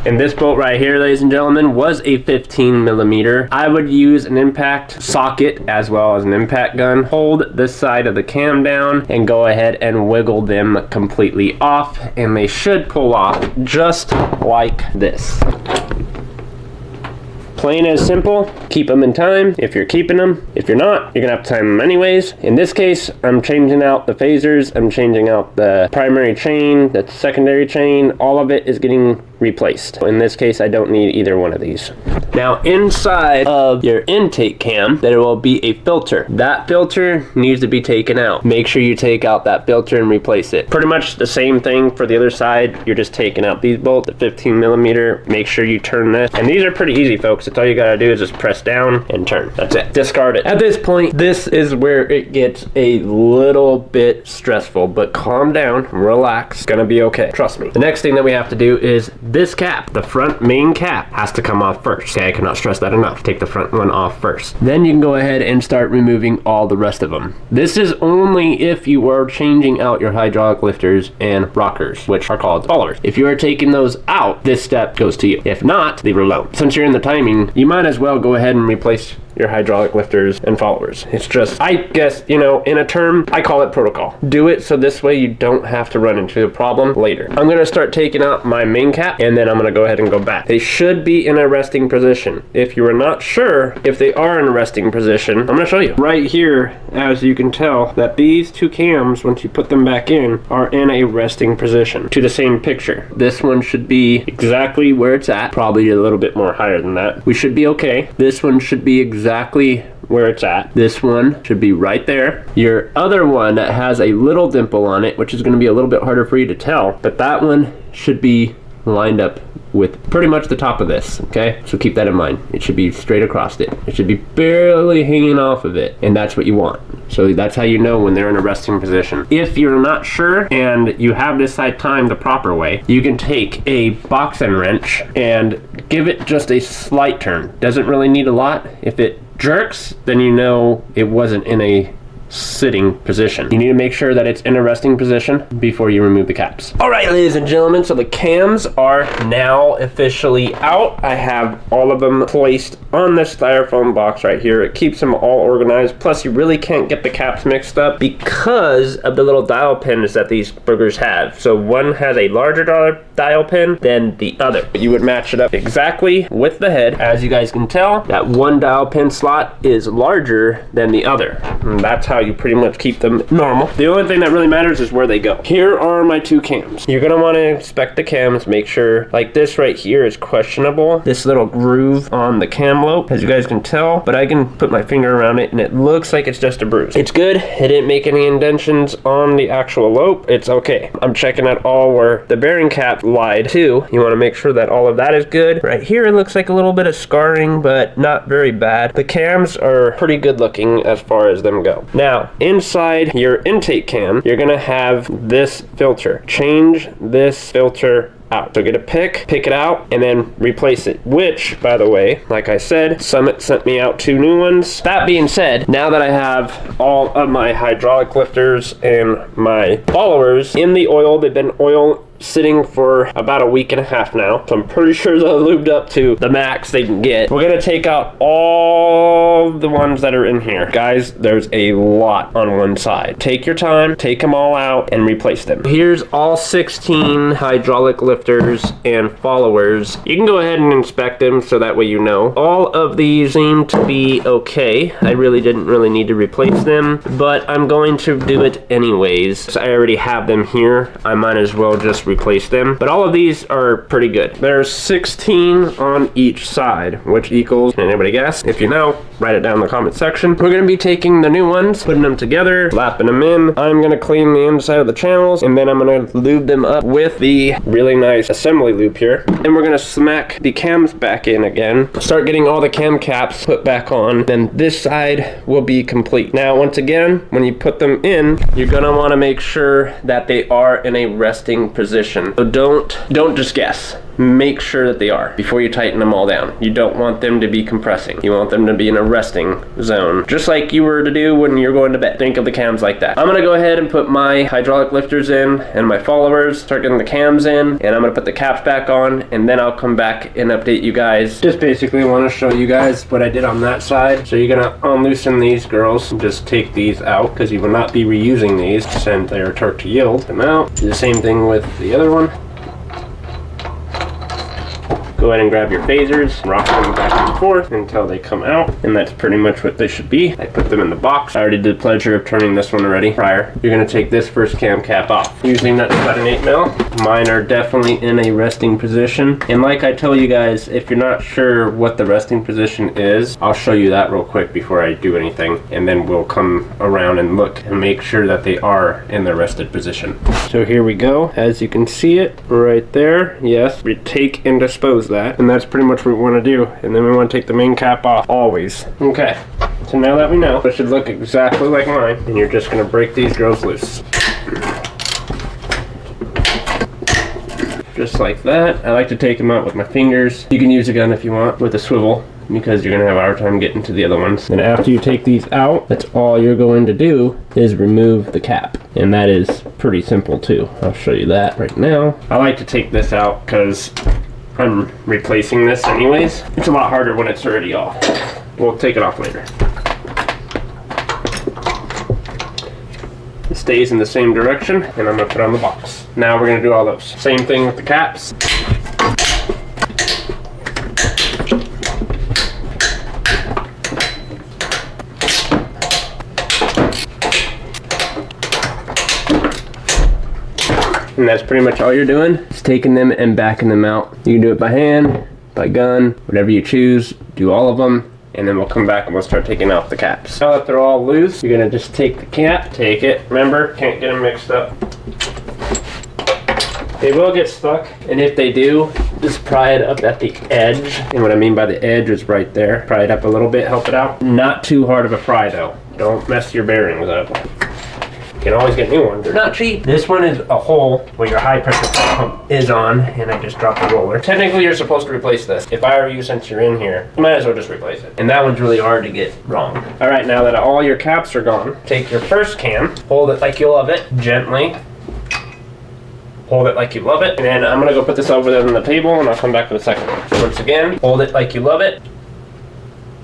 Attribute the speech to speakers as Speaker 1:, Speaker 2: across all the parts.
Speaker 1: And this bolt right here, ladies and gentlemen, was a 15 millimeter. I would use an impact socket as well as an impact gun. Hold this side of the cam down and go ahead and wiggle them completely off, and they should pull off just like this. Plain as simple. Keep them in time if you're keeping them. If you're not, you're gonna have to time them anyways. In this case, I'm changing out the phasers, I'm changing out the primary chain, the secondary chain, all of it is getting replaced. In this case, I don't need either one of these. Now, inside of your intake cam, there will be a filter. That filter needs to be taken out. Make sure you take out that filter and replace it. Pretty much the same thing for the other side. You're just taking out these bolts, the 15 millimeter. Make sure you turn this. And these are pretty easy, folks. It's all you gotta do is just press down and turn. That's it. Discard it. At this point, this is where it gets a little bit stressful, but calm down, relax. It's gonna be okay. Trust me. The next thing that we have to do is this cap, the front main cap, has to come off first. Okay, I cannot stress that enough. Take the front one off first. Then you can go ahead and start removing all the rest of them. This is only if you are changing out your hydraulic lifters and rockers, which are called followers. If you are taking those out, this step goes to you. If not, leave it alone. Since you're in the timing, you might as well go ahead and replace your hydraulic lifters and followers. It's just, I guess, you know, in a term, I call it protocol. Do it so this way you don't have to run into a problem later. I'm gonna start taking out my main cap, and then I'm gonna go ahead and go back. They should be in a resting position. If you are not sure if they are in a resting position, I'm gonna show you. Right here, as you can tell, that these two cams, once you put them back in, are in a resting position to the same picture. This one should be exactly where it's at, probably a little bit more higher than that. We should be okay. This one should be exactly where it's at. This one should be right there. Your other one has a little dimple on it, which is going to be a little bit harder for you to tell, but that one should be lined up with pretty much the top of this, okay? So keep that in mind. It should be straight across it. It should be barely hanging off of it, and that's what you want. So that's how you know when they're in a resting position. If you're not sure and you have this side timed the proper way, you can take a box end wrench and give it just a slight turn. Doesn't really need a lot. If it jerks, then you know it wasn't in a sitting position. You need to make sure that it's in a resting position before you remove the caps. All right, ladies and gentlemen, so the cams are now officially out. I have all of them placed on this styrofoam box right here. It keeps them all organized. Plus, you really can't get the caps mixed up because of the little dial pins that these boogers have. So one has a larger dial pin than the other. You would match it up exactly with the head. As you guys can tell, that one dial pin slot is larger than the other. And that's how you pretty much keep them normal. The only thing that really matters is where they go. Here are my two cams. You're gonna want to inspect the cams, make sure, like this right here is questionable. This little groove on the cam lobe, as you guys can tell, but I can put my finger around it and it looks like it's just a bruise. It's good. It didn't make any indentions on the actual lobe. It's okay. I'm checking at all where the bearing cap lied too. You want to make sure that all of that is good. Right here it looks like a little bit of scarring, but not very bad. The cams are pretty good looking as far as them go. Now, inside your intake cam, you're gonna have this filter. Change this filter out. So get a pick it out, and then replace it. Which, by the way, like I said, Summit sent me out 2 new ones. That being said, now that I have all of my hydraulic lifters and my followers in the oil, they've been oil sitting for about a week and a half now, so I'm pretty sure they're lubed up to the max they can get. We're gonna take out all the ones that are in here. Guys, there's a lot on one side. Take your time, take them all out, and replace them. Here's all 16 hydraulic lifters and followers. You can go ahead and inspect them so that way you know. All of these seem to be okay. I really didn't need to replace them, but I'm going to do it anyways. So I already have them here. I might as well just replace them, but all of these are pretty good. There's 16 on each side, which equals, can anybody guess? If you know, write it down in the comment section. We're gonna be taking the new ones, putting them together, lapping them in. I'm gonna clean the inside of the channels, and then I'm gonna lube them up with the really nice assembly lube here. And we're gonna smack the cams back in again, start getting all the cam caps put back on, then this side will be complete. Now, once again, when you put them in, you're gonna wanna make sure that they are in a resting position. So don't just guess. make sure that they are before you tighten them all down. You don't want them to be compressing. You want them to be in a resting zone, just like you were to do when you're going to bed. Think of the cams like that. I'm gonna go ahead and put my hydraulic lifters in and my followers, start getting the cams in, and I'm gonna put the caps back on, and then I'll come back and update you guys. Just basically want to show you guys what I did on that side. So you're gonna unloosen these girls and just take these out, because you will not be reusing these since they are torque to yield. Them out. Do the same thing with the other one. Go ahead and grab your phasers, rock them back and forth until they come out, and that's pretty much what they should be. I put them in the box. I already did the pleasure of turning this one already prior. You're gonna take this first cam cap off. Using nuts cut an 8mm. Mine are definitely in a resting position. And like I tell you guys, if you're not sure what the resting position is, I'll show you that real quick before I do anything, and then we'll come around and look and make sure that they are in their rested position. So here we go. As you can see it right there, yes, we take and dispose that, and that's pretty much what we want to do. And then we want to take the main cap off always. Okay, so now that we know, it should look exactly like mine, and you're just going to break these girls loose just like that. I like to take them out with my fingers. You can use a gun if you want with a swivel, because you're going to have a hard time getting to the other ones. And after you take these out, that's all you're going to do is remove the cap. And that is pretty simple too. I'll show you that right now. I like to take this out because I'm replacing this anyways. It's a lot harder when it's already off. We'll take it off later. It stays in the same direction, and I'm gonna put it on the box. Now we're gonna do all those. Same thing with the caps. And that's pretty much all you're doing, is taking them and backing them out. You can do it by hand, by gun, whatever you choose. Do all of them, and then we'll come back and we'll start taking out the caps. Now that they're all loose, you're gonna just take the cap, take it. Remember, can't get them mixed up. They will get stuck, and if they do, just pry it up at the edge. And what I mean by the edge is right there. Pry it up a little bit, help it out. Not too hard of a pry though. Don't mess your bearings up. You can always get new ones. They're not cheap. This one is a hole where your high pressure pump is on, and I just dropped the roller. Technically, you're supposed to replace this. If I were you, since you're in here, you might as well just replace it. And that one's really hard to get wrong. All right, now that all your caps are gone, take your first cam, hold it like you love it, gently. Hold it like you love it. And then I'm gonna go put this over there on the table, and I'll come back for the second one. Once again, hold it like you love it.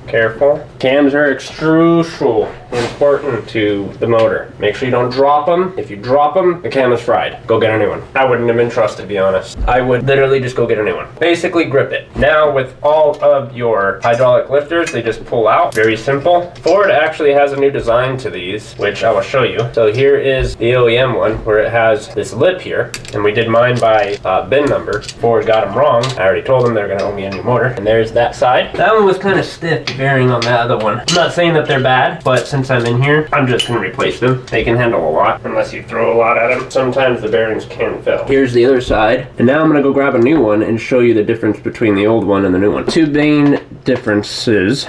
Speaker 1: Careful. Cams are extremely important to the motor. Make sure you don't drop them. If you drop them, the cam is fried. Go get a new one. I wouldn't have been trusted, to be honest. I would literally just go get a new one. Basically grip it. Now with all of your hydraulic lifters, they just pull out. Very simple. Ford actually has a new design to these, which I will show you. So here is the OEM one, where it has this lip here, and we did mine by bin number. Ford got them wrong. I already told them they're gonna owe me a new motor. And there's that side. That one was kind of stiff, bearing on that other one. I'm not saying that they're bad, but since I'm in here, I'm just gonna replace them. They can handle a lot unless you throw a lot at them. Sometimes the bearings can fail. Here's the other side, and now I'm gonna go grab a new one and show you the difference between the old one and the new one. Two main differences.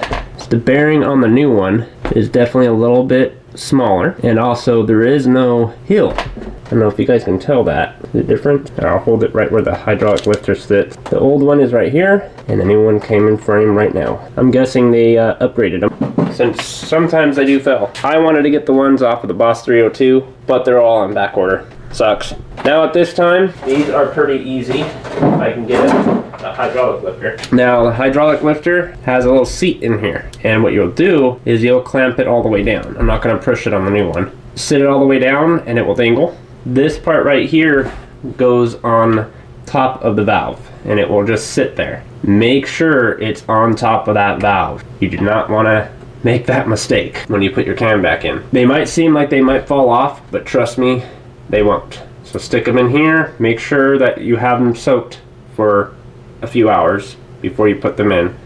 Speaker 1: The bearing on the new one is definitely a little bit smaller, and also there is no heel. I don't know if you guys can tell that. Is it different? I'll hold it right where the hydraulic lifter sits. The old one is right here, and the new one came in frame right now. I'm guessing they upgraded them, since sometimes they do fail. I wanted to get the ones off of the Boss 302, but they're all on back order. Sucks. Now at this time, these are pretty easy. I can get a hydraulic lifter. Now the hydraulic lifter has a little seat in here, and what you'll do is you'll clamp it all the way down. I'm not going to push it on the new one. Sit it all the way down and it will dangle. This part right here goes on top of the valve, and it will just sit there. Make sure it's on top of that valve. You do not want to make that mistake when you put your cam back in. They might seem like they might fall off, but trust me, they won't. So stick them in here. Make sure that you have them soaked for a few hours before you put them in,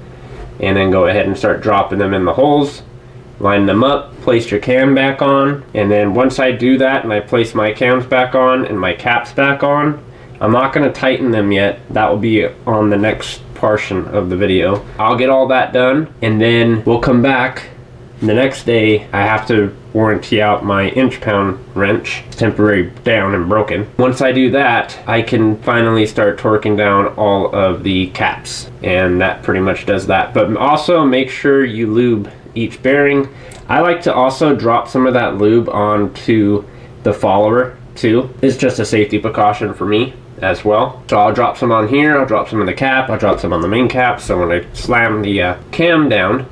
Speaker 1: and then go ahead and start dropping them in the holes. Line them up, place your cam back on, and then once I do that and I place my cams back on and my caps back on, I'm not going to tighten them yet. That will be on the next portion of the video. I'll get all that done, and then we'll come back The next day, I have to warranty out my inch-pound wrench. It's temporarily down and broken. Once I do that, I can finally start torquing down all of the caps, and that pretty much does that. But also make sure you lube each bearing. I like to also drop some of that lube onto the follower too. It's just a safety precaution for me as well. So I'll drop some on here, I'll drop some on the cap, I'll drop some on the main cap, so when I slam the cam down,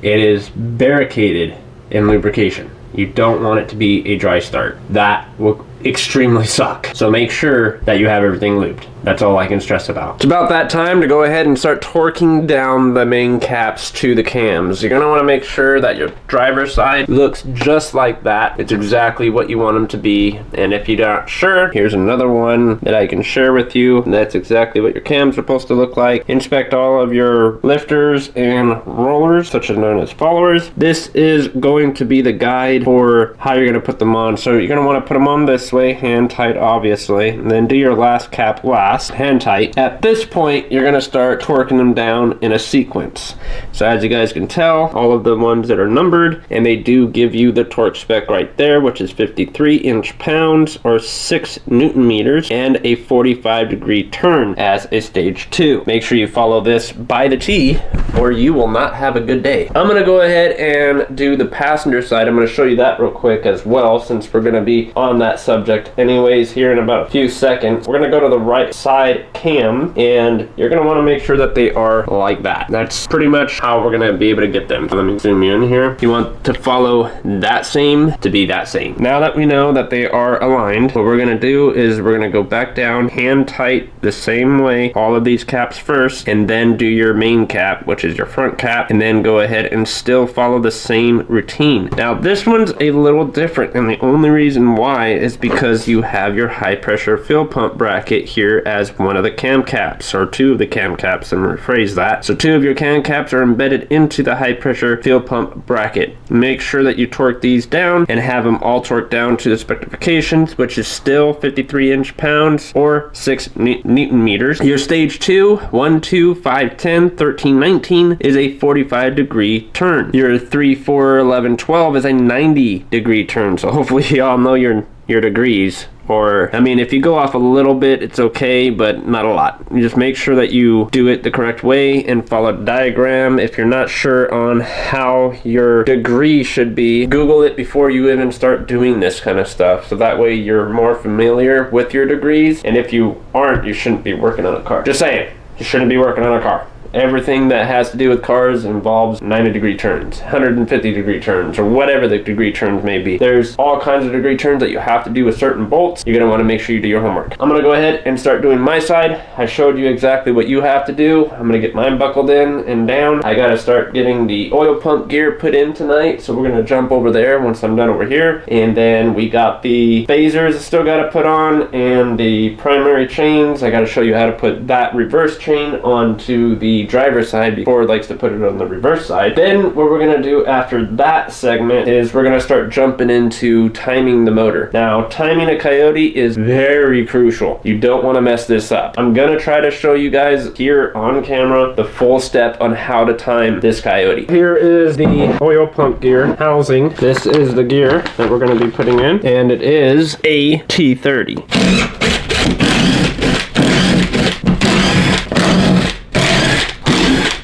Speaker 1: it is barricaded in lubrication. You don't want it to be a dry start. That will extremely suck. So make sure that you have everything lubed. That's all I can stress about. It's about that time to go ahead and start torquing down the main caps to the cams. You're gonna wanna make sure that your driver's side looks just like that. It's exactly what you want them to be. And if you're not sure, here's another one that I can share with you. That's exactly what your cams are supposed to look like. Inspect all of your lifters and rollers, such as known as followers. This is going to be the guide for how you're gonna put them on. So you're gonna wanna put them on this way, hand tight obviously, and then do your last cap last, hand tight. At this point, you're gonna start torquing them down in a sequence. So as you guys can tell, all of the ones that are numbered, and they do give you the torque spec right there, which is 53 inch-pounds or 6 Newton meters, and a 45-degree turn as a stage 2. Make sure you follow this by the T, or you will not have a good day. I'm gonna go ahead and do the passenger side. I'm gonna show you that real quick as well, since we're gonna be on that subject anyways here in about a few seconds. We're gonna go to the right side cam, and you're gonna want to make sure that they are like that. That's pretty much how we're gonna be able to get them. Let me zoom you in here. You want to follow that same to be that same. Now that we know that they are aligned, what we're gonna do is we're gonna go back down, hand tight the same way, all of these caps first, and then do your main cap, which is your front cap, and then go ahead and still follow the same routine. Now this one's a little different, and the only reason why is because you have your high pressure fuel pump bracket here as one of the cam caps, or two of the cam caps, and rephrase that. So two of your cam caps are embedded into the high pressure fuel pump bracket. Make sure that you torque these down and have them all torqued down to the specifications, which is still 53 inch-pounds or 6 Newton meters. Your stage 2, 1, 2, 5, 10, 13, 19 is a 45-degree turn. Your 3, 4, 11, 12 is a 90-degree turn. So hopefully you all know your degrees. Or, I mean, if you go off a little bit, it's okay, but not a lot. You just make sure that you do it the correct way and follow the diagram. If you're not sure on how your degree should be, Google it before you even start doing this kind of stuff. So that way you're more familiar with your degrees. And if you aren't, you shouldn't be working on a car. Just saying, you shouldn't be working on a car. Everything that has to do with cars involves 90-degree turns, 150-degree turns, or whatever the degree turns may be. There's all kinds of degree turns that you have to do with certain bolts. You're going to want to make sure you do your homework. I'm going to go ahead and start doing my side. I showed you exactly what you have to do. I'm going to get mine buckled in and down. I got to start getting the oil pump gear put in tonight, so we're going to jump over there once I'm done over here. And then we got the phasers I still got to put on, and the primary chains. I got to show you how to put that reverse chain onto the driver's side before it likes to put it on the reverse side. Then what we're going to do after that segment is we're going to start jumping into timing the motor. Now, timing a Coyote is very crucial. You don't want to mess this up. I'm going to try to show you guys here on camera the full step on how to time this Coyote. Here is the oil pump gear housing. This is the gear that we're going to be putting in, and it is a T30.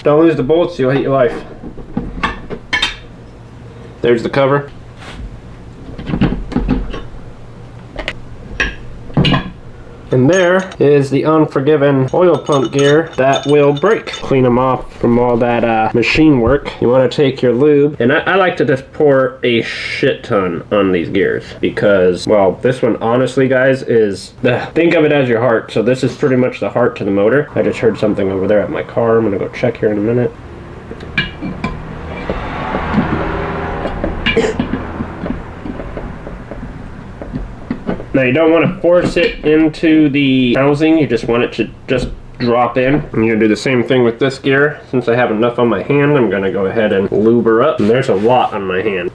Speaker 1: Don't lose the bolts, you'll hate your life. There's the cover. And there is the unforgiven oil pump gear that will break. Clean them off from all that machine work. You want to take your lube, and I like to just pour a shit ton on these gears because, well, this one honestly, guys, is think of it as your heart. So this is pretty much the heart to the motor. I just heard something over there at my car. I'm gonna go check here in a minute. Now you don't want to force it into the housing, you just want it to just drop in. I'm going to do the same thing with this gear. Since I have enough on my hand, I'm going to go ahead and lube her up. And there's a lot on my hand.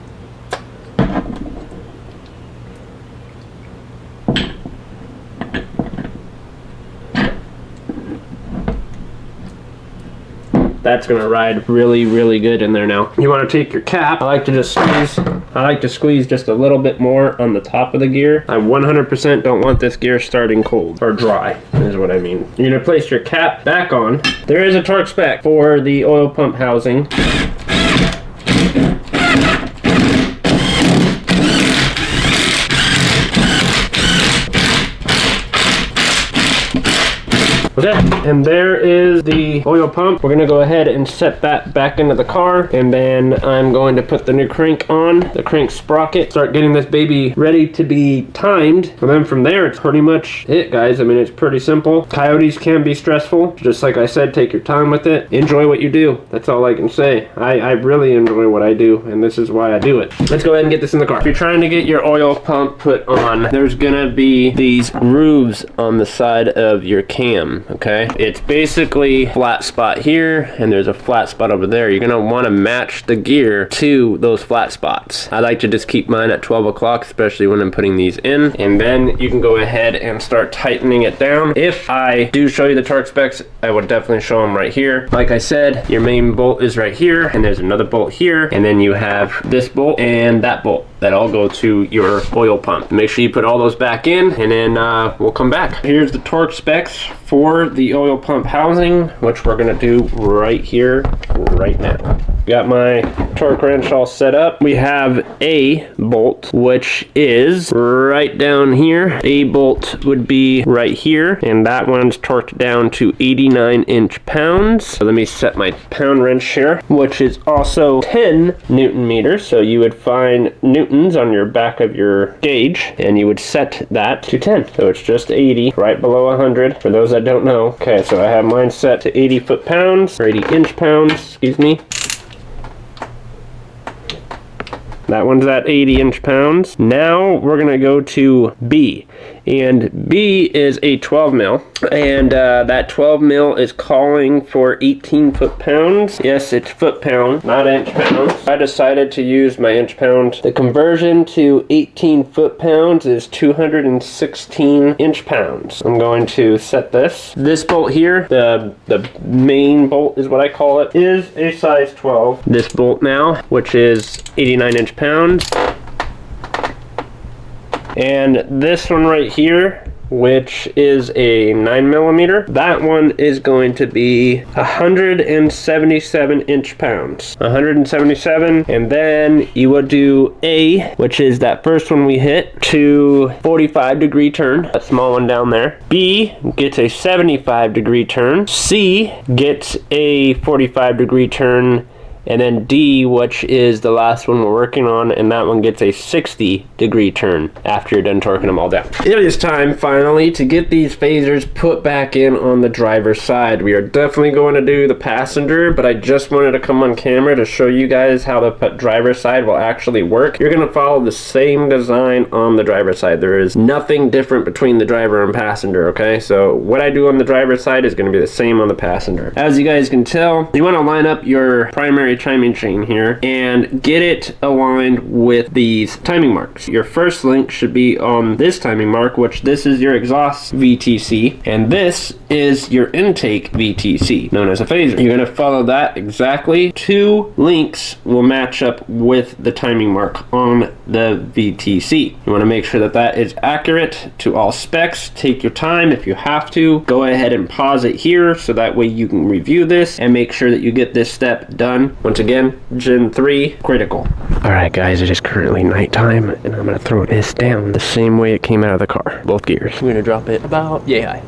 Speaker 1: That's gonna ride really, really good in there now. You wanna take your cap. I like to squeeze just a little bit more on the top of the gear. I 100% don't want this gear starting cold or dry, is what I mean. You're gonna place your cap back on. There is a torque spec for the oil pump housing. Okay, and there is the oil pump. We're gonna go ahead and set that back into the car, and then I'm going to put the new crank on, the crank sprocket, start getting this baby ready to be timed, and then from there it's pretty much it, guys. I mean, it's pretty simple. Coyotes can be stressful. Just like I said, take your time with it. Enjoy what you do. That's all I can say. I really enjoy what I do, and this is why I do it. Let's go ahead and get this in the car. If you're trying to get your oil pump put on, there's gonna be these grooves on the side of your cam. Okay, it's basically flat spot here and there's a flat spot over there. You're gonna want to match the gear to those flat spots. I like to just keep mine at 12 o'clock, especially when I'm putting these in, and then you can go ahead and start tightening it down. If I do show you the torque specs, I would definitely show them right here. Like I said, your main bolt is right here, and there's another bolt here, and then you have this bolt and that bolt that all go to your oil pump. Make sure you put all those back in, and then we'll come back. Here's the torque specs for the oil pump housing, which we're gonna do right here, right now. Got my torque wrench all set up. We have a bolt, which is right down here. A bolt would be right here, and that one's torqued down to 89 inch-pounds. So let me set my pound wrench here, which is also 10 Newton meters. So you would find newtons on your back of your gauge, and you would set that to 10. So it's just 80, right below 100, for those that don't know. Okay, so I have mine set to 80 foot-pounds, or 80 inch-pounds, excuse me. That one's at 80 inch-pounds. Now we're gonna go to B, and B is a 12 mil, and that 12 mil is calling for 18 foot-pounds. Yes, it's foot-pound, not inch-pounds. I decided to use my inch-pound. The conversion to 18 foot-pounds is 216 inch-pounds. I'm going to set this. This bolt here, the main bolt is what I call it, is a size 12. This bolt now, which is 89 inch-pounds. And this one right here, which is a 9mm, that one is going to be 177 inch-pounds. 177, and then you will do A, which is that first one we hit, to 45-degree turn, that small one down there. B gets a 75-degree turn. C gets a 45-degree turn. And then D, which is the last one we're working on, and that one gets a 60-degree turn after you're done torquing them all down. It is time, finally, to get these phasers put back in on the driver's side. We are definitely going to do the passenger, but I just wanted to come on camera to show you guys how the driver's side will actually work. You're going to follow the same design on the driver's side. There is nothing different between the driver and passenger, okay? So what I do on the driver's side is going to be the same on the passenger. As you guys can tell, you want to line up your primary timing chain here and get it aligned with these timing marks. Your first link should be on this timing mark, which this is your exhaust VTC, and this is your intake VTC, known as a phaser. You're going to follow that exactly. 2 links will match up with the timing mark on the VTC. You want to make sure that that is accurate to all specs. Take your time if you have to. Go ahead and pause it here so that way you can review this and make sure that you get this step done. Once again, Gen 3, critical. Alright guys, it is currently nighttime, and I'm going to throw this down the same way it came out of the car. Both gears. I'm going to drop it about yay high.